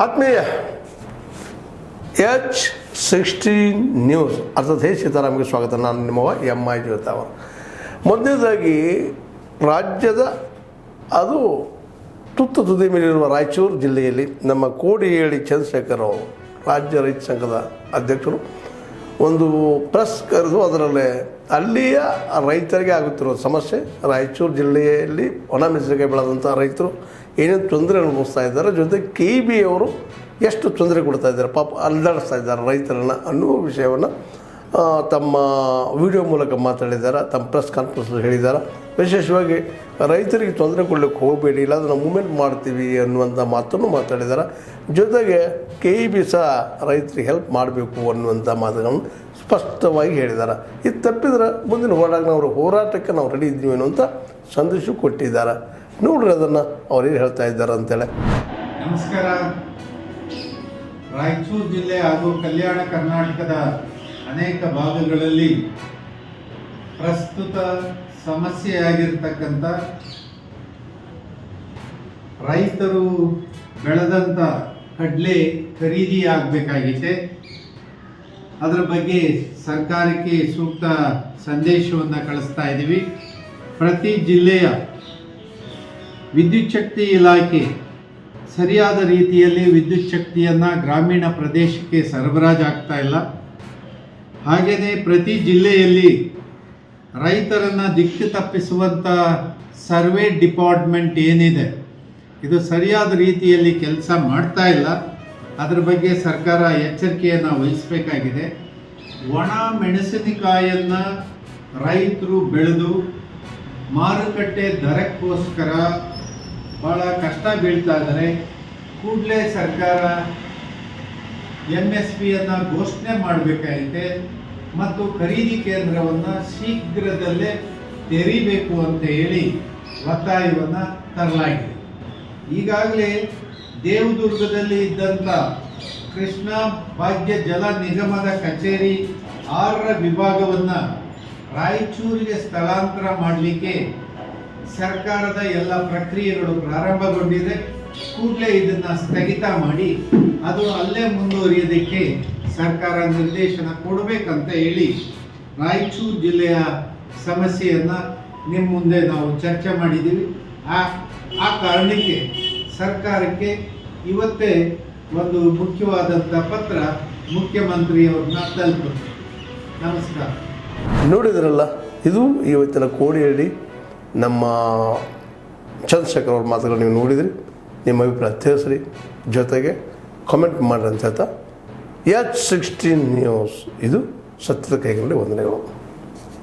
ಆತ್ಮೀಯ H16 news ಅರ್ಥಾತ್ ಸೀತಾರಾಮ್ಗೆ ಸ್ವಾಗತ. ನಾನು ನಿಮ್ಮವ MI ಜೋತಾವ. ಮೊದಲನೇದಾಗಿ ರಾಜ್ಯದ ಅದು ತುದಿ ಮೇಲಿರುವ ರಾಯಚೂರು ಜಿಲ್ಲೆಯಲ್ಲಿ ನಮ್ಮ ಕೋಡಿಹೇಳಿ ಚಂದ್ರಶೇಖರ್ ಅವರು ರಾಜ್ಯ ರೈತ ಸಂಘದ ಅಧ್ಯಕ್ಷರು ಒಂದು ಪ್ರೆಸ್ ಕರೆದು ಅದರಲ್ಲಿ ಅಲ್ಲಿಯ ರೈತರಿಗೆ ಆಗುತ್ತಿರುವ ಸಮಸ್ಯೆ, ರಾಯಚೂರು ಜಿಲ್ಲೆಯಲ್ಲಿ ಒಣ ಮೆಣಸಿನಕಾಯಿ ಬೆಳೆದಂಥ ರೈತರು ಏನೇನು ತೊಂದರೆ ಅನುಭವಿಸ್ತಾ ಇದ್ದಾರೆ, ಜೊತೆಗೆ KB ಅವರು ಎಷ್ಟು ತೊಂದರೆ ಕೊಡ್ತಾ ಇದ್ದಾರೆ, ಪಾಪ ಅಲ್ದಾಡಿಸ್ತಾ ಇದ್ದಾರೆ ರೈತರನ್ನು ಅನ್ನುವ ವಿಷಯವನ್ನು ತಮ್ಮ ವಿಡಿಯೋ ಮೂಲಕ ಮಾತಾಡಿದ್ದಾರೆ. ತಮ್ಮ ಪ್ರೆಸ್ ಕಾನ್ಫರೆನ್ಸ್ ಹೇಳಿದ್ದಾರೆ. ವಿಶೇಷವಾಗಿ ರೈತರಿಗೆ ತೊಂದರೆ ಕೊಡಲಿಕ್ಕೆ ಹೋಗಬೇಡಿ, ಇಲ್ಲ ಅದನ್ನು ಮೂಮೆಂಟ್ ಮಾಡ್ತೀವಿ ಅನ್ನುವಂಥ ಮಾತನ್ನು ಮಾತಾಡಿದ್ದಾರೆ. ಜೊತೆಗೆ KB ಸಹ ರೈತರಿಗೆ ಹೆಲ್ಪ್ ಮಾಡಬೇಕು ಅನ್ನುವಂಥ ಮಾತುಗಳನ್ನು ಸ್ಪಷ್ಟವಾಗಿ ಹೇಳಿದ್ದಾರೆ. ಇದು ತಪ್ಪಿದ್ರೆ ಮುಂದಿನ ಹೋರಾಟಕ್ಕೆ ನಾವು ರೆಡಿ ಇದ್ದೀವಿ ಅನ್ನುವಂಥ ಸಂದೇಶ ಕೊಟ್ಟಿದ್ದಾರೆ. ನೋಡ್ರಿ ಅದನ್ನು ಅವ್ರೇನು ಹೇಳ್ತಾ ಇದ್ದಾರೆ ಅಂತೇಳಿ. ನಮಸ್ಕಾರ. ರಾಯಚೂರು ಜಿಲ್ಲೆ ಹಾಗೂ ಕಲ್ಯಾಣ ಕರ್ನಾಟಕದ ಅನೇಕ ಭಾಗಗಳಲ್ಲಿ ಪ್ರಸ್ತುತ ಸಮಸ್ಯೆಯಾಗಿರ್ತಕ್ಕಂಥ ರೈತರು ಬೆಳೆದಂಥ ಕಡಲೆ ಖರೀದಿ ಆಗಬೇಕಾಗಿದೆ. ಅದರ ಬಗ್ಗೆ ಸರ್ಕಾರಕ್ಕೆ ಸೂಕ್ತ ಸಂದೇಶವನ್ನು ಕಳಿಸ್ತಾ ಇದ್ದೀವಿ. ಪ್ರತಿ ಜಿಲ್ಲೆಯ ವಿದ್ಯುತ್ ಶಕ್ತಿ ಇಲಾಖೆ ಸರಿಯಾದ ರೀತಿಯಲ್ಲಿ ವಿದ್ಯುತ್ ಶಕ್ತಿಯನ್ನು ಗ್ರಾಮೀಣ ಪ್ರದೇಶಕ್ಕೆ ಸರಬರಾಜಾಗ್ತಾ ಇಲ್ಲ. ಹಾಗೆಯೇ ಪ್ರತಿ ಜಿಲ್ಲೆಯಲ್ಲಿ ರೈತರನ್ನು ದಿಕ್ಕು ತಪ್ಪಿಸುವಂಥ ಸರ್ವೆ ಡಿಪಾರ್ಟ್ಮೆಂಟ್ ಏನಿದೆ ಇದು ಸರಿಯಾದ ರೀತಿಯಲ್ಲಿ ಕೆಲಸ ಮಾಡ್ತಾ ಇಲ್ಲ. ಅದರ ಬಗ್ಗೆ ಸರ್ಕಾರ ಎಚ್ಚರಿಕೆಯನ್ನು ವಹಿಸಬೇಕಾಗಿದೆ. ಒಣ ಮೆಣಸಿನಕಾಯಿಯನ್ನು ರೈತರು ಬೆಳೆದು ಮಾರುಕಟ್ಟೆ ದರಕ್ಕೋಸ್ಕರ ಭಾಳ ಕಷ್ಟ ಬೀಳ್ತಾ ಇದ್ದಾರೆ. ಕೂಡಲೇ ಸರ್ಕಾರ MSPಯನ್ನು ಘೋಷಣೆ ಮಾಡಬೇಕಾಗಿದೆ ಮತ್ತು ಖರೀದಿ ಕೇಂದ್ರವನ್ನು ಶೀಘ್ರದಲ್ಲೇ ತೆರೀಬೇಕು ಅಂತ ಹೇಳಿ ಒತ್ತಾಯವನ್ನು ತರಲಾಗಿದೆ. ಈಗಾಗಲೇ ದೇವದುರ್ಗದಲ್ಲಿ ಇದ್ದಂಥ ಕೃಷ್ಣ ಭಾಗ್ಯ ಜಲ ನಿಗಮದ ಕಚೇರಿ 6ರ ವಿಭಾಗವನ್ನು ರಾಯಚೂರಿಗೆ ಸ್ಥಳಾಂತರ ಮಾಡಲಿಕ್ಕೆ ಸರ್ಕಾರದ ಎಲ್ಲ ಪ್ರಕ್ರಿಯೆಗಳು ಪ್ರಾರಂಭಗೊಂಡಿದೆ. ಕೂಡಲೇ ಇದನ್ನು ಸ್ಥಗಿತ ಮಾಡಿ ಅದು ಅಲ್ಲೇ ಮುಂದುವರಿಯೋದಕ್ಕೆ ಸರ್ಕಾರ ನಿರ್ದೇಶನ ಕೊಡಬೇಕಂತ ಹೇಳಿ ರಾಯಚೂರು ಜಿಲ್ಲೆಯ ಸಮಸ್ಯೆಯನ್ನು ನಿಮ್ಮ ಮುಂದೆ ನಾವು ಚರ್ಚೆ ಮಾಡಿದ್ದೀವಿ. ಆ ಕಾರಣಕ್ಕೆ ಸರ್ಕಾರಕ್ಕೆ ಇವತ್ತೇ ಒಂದು ಮುಖ್ಯವಾದಂಥ ಪತ್ರ ಮುಖ್ಯಮಂತ್ರಿಯವ್ರನ್ನ ತಲುಪುತ್ತೆ. ನಮಸ್ಕಾರ. ನೋಡಿದ್ರಲ್ಲ, ಇದು ಇವತ್ತಿನ ಕೋಡಿಹೇಳಿ ನಮ್ಮ ಚಂದ್ರಶೇಖರ್ ಅವ್ರ ಮಾತುಗಳು ನೀವು ನೋಡಿದ್ರಿ. ನಿಮ್ಮ ಅಭಿಪ್ರಾಯ ತಿಳಿಸ್ರಿ, ಜೊತೆಗೆ ಕಾಮೆಂಟ್ ಮಾಡ್ರಿ ಅಂತ ಹೇಳ್ತಾ H16 ನ್ಯೂಸ್ ಇದು ಸತ್ಯದ ಕೈಗೊಂಡು ವಂದನೆಗಳು.